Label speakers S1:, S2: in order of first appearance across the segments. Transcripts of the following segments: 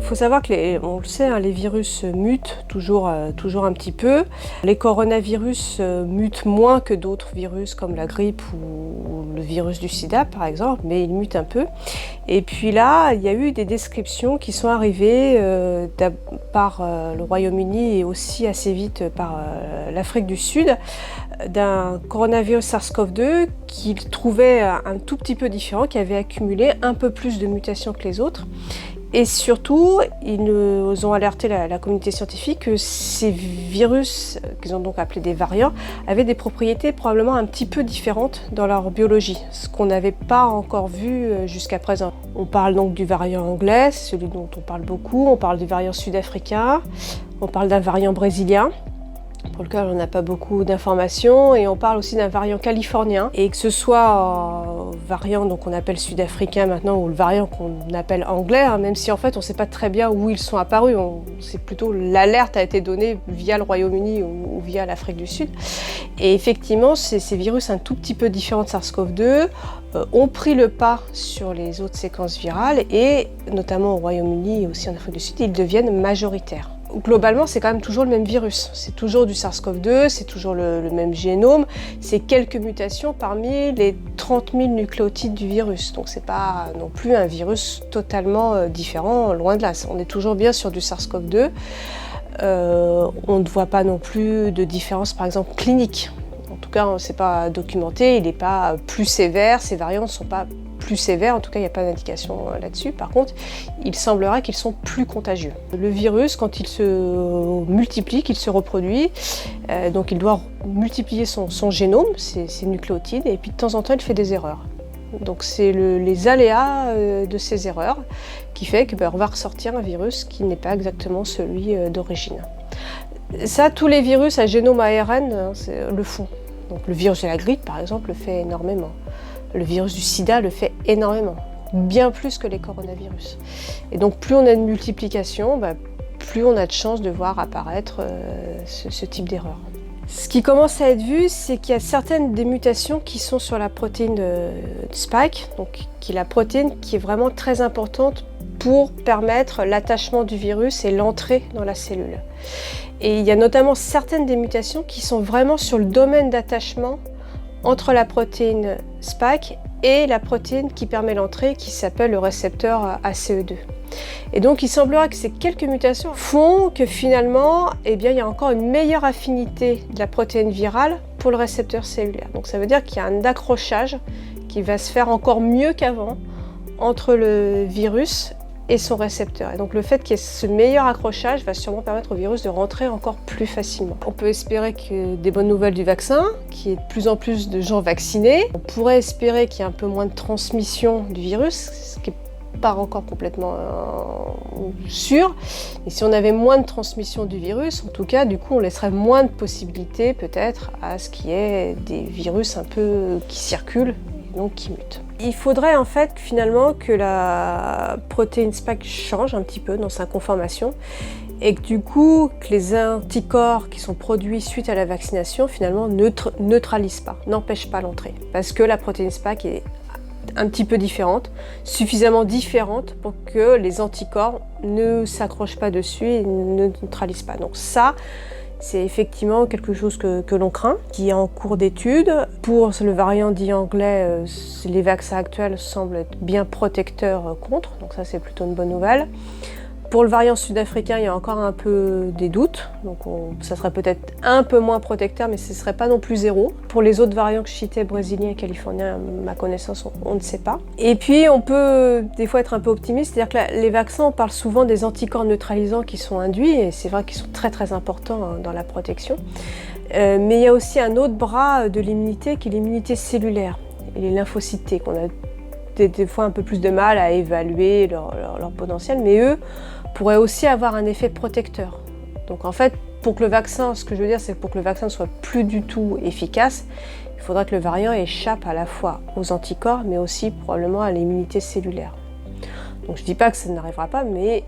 S1: faut savoir que on le sait, hein, les virus mutent toujours un petit peu. Les coronavirus mutent moins que d'autres virus comme la grippe ou le virus du sida par exemple, mais ils mutent un peu. Et puis là, il y a eu des descriptions qui sont arrivées par le Royaume-Uni et aussi assez vite par l'Afrique du Sud, d'un coronavirus SARS-CoV-2 qu'ils trouvaient un tout petit peu différent, qui avait accumulé un peu plus de mutations que les autres. Et surtout, ils nous ont alerté la communauté scientifique que ces virus, qu'ils ont donc appelés des variants, avaient des propriétés probablement un petit peu différentes dans leur biologie, ce qu'on n'avait pas encore vu jusqu'à présent. On parle donc du variant anglais, c'est celui dont on parle beaucoup, on parle du variant sud-africain, on parle d'un variant brésilien, pour lequel on n'a pas beaucoup d'informations, et on parle aussi d'un variant californien, et que ce soit variant donc on appelle sud-africain maintenant ou le variant qu'on appelle anglais, hein, même si en fait on ne sait pas très bien où ils sont apparus, c'est plutôt l'alerte a été donnée via le Royaume-Uni ou via l'Afrique du Sud. Et effectivement ces virus un tout petit peu différents de SARS-CoV-2 ont pris le pas sur les autres séquences virales, et notamment au Royaume-Uni et aussi en Afrique du Sud, ils deviennent majoritaires. Globalement, c'est quand même toujours le même virus. C'est toujours du SARS-CoV-2, c'est toujours le même génome. C'est quelques mutations parmi les 30 000 nucléotides du virus. Donc c'est pas non plus un virus totalement différent, loin de là. On est toujours bien sur du SARS-CoV-2. On ne voit pas non plus de différence, par exemple, clinique. En tout cas, c'est pas documenté, il n'est pas plus sévère, ces variants ne sont pas plus sévères, en tout cas il n'y a pas d'indication là-dessus. Par contre, il semblerait qu'ils sont plus contagieux. Le virus, quand il se multiplie, qu'il se reproduit, donc il doit multiplier son génome, ses nucléotides, et puis de temps en temps il fait des erreurs. Donc c'est les aléas de ces erreurs qui fait qu'on va ressortir un virus qui n'est pas exactement celui d'origine. Ça, tous les virus à génome ARN le font. Donc le virus de la grippe, par exemple, le fait énormément. Le virus du sida le fait énormément, bien plus que les coronavirus. Et donc plus on a de multiplication, plus on a de chances de voir apparaître ce type d'erreur. Ce qui commence à être vu, c'est qu'il y a certaines des mutations qui sont sur la protéine de Spike, donc qui est la protéine qui est vraiment très importante pour permettre l'attachement du virus et l'entrée dans la cellule. Et il y a notamment certaines des mutations qui sont vraiment sur le domaine d'attachement entre la protéine Spike et la protéine qui permet l'entrée, qui s'appelle le récepteur ACE2. Et donc il semblerait que ces quelques mutations font que finalement, il y a encore une meilleure affinité de la protéine virale pour le récepteur cellulaire. Donc ça veut dire qu'il y a un accrochage qui va se faire encore mieux qu'avant entre le virus et son récepteur. Et donc le fait qu'il y ait ce meilleur accrochage va sûrement permettre au virus de rentrer encore plus facilement. On peut espérer que des bonnes nouvelles du vaccin, qu'il y ait de plus en plus de gens vaccinés. On pourrait espérer qu'il y ait un peu moins de transmission du virus, ce qui n'est pas encore complètement sûr. Et si on avait moins de transmission du virus, en tout cas, du coup, on laisserait moins de possibilités peut-être à ce qu'il y ait des virus un peu qui circulent, donc qui mutent. Il faudrait en fait finalement que la protéine Spike change un petit peu dans sa conformation et que du coup que les anticorps qui sont produits suite à la vaccination finalement neutralisent pas, n'empêchent pas l'entrée. Parce que la protéine Spike est un petit peu différente, suffisamment différente pour que les anticorps ne s'accrochent pas dessus et ne neutralisent pas. Donc ça, c'est effectivement quelque chose que l'on craint, qui est en cours d'étude. Pour le variant dit anglais, les vaccins actuels semblent être bien protecteurs contre, donc ça c'est plutôt une bonne nouvelle. Pour le variant sud-africain, il y a encore un peu des doutes, donc ça serait peut-être un peu moins protecteur, mais ce ne serait pas non plus zéro. Pour les autres variants que je citais, brésilien et californien, à ma connaissance, on ne sait pas. Et puis on peut des fois être un peu optimiste, c'est-à-dire que les vaccins, on parle souvent des anticorps neutralisants qui sont induits, et c'est vrai qu'ils sont très très importants dans la protection. Mais il y a aussi un autre bras de l'immunité qui est l'immunité cellulaire, et les lymphocytes T, qu'on a des fois un peu plus de mal à évaluer leur potentiel, mais eux pourraient aussi avoir un effet protecteur. Donc en fait, pour que le vaccin, ce que je veux dire, c'est que pour que le vaccin ne soit plus du tout efficace, il faudra que le variant échappe à la fois aux anticorps, mais aussi probablement à l'immunité cellulaire. Donc je ne dis pas que ça n'arrivera pas, mais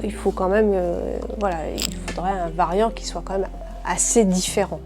S1: il faut quand même, il faudrait un variant qui soit quand même assez différent.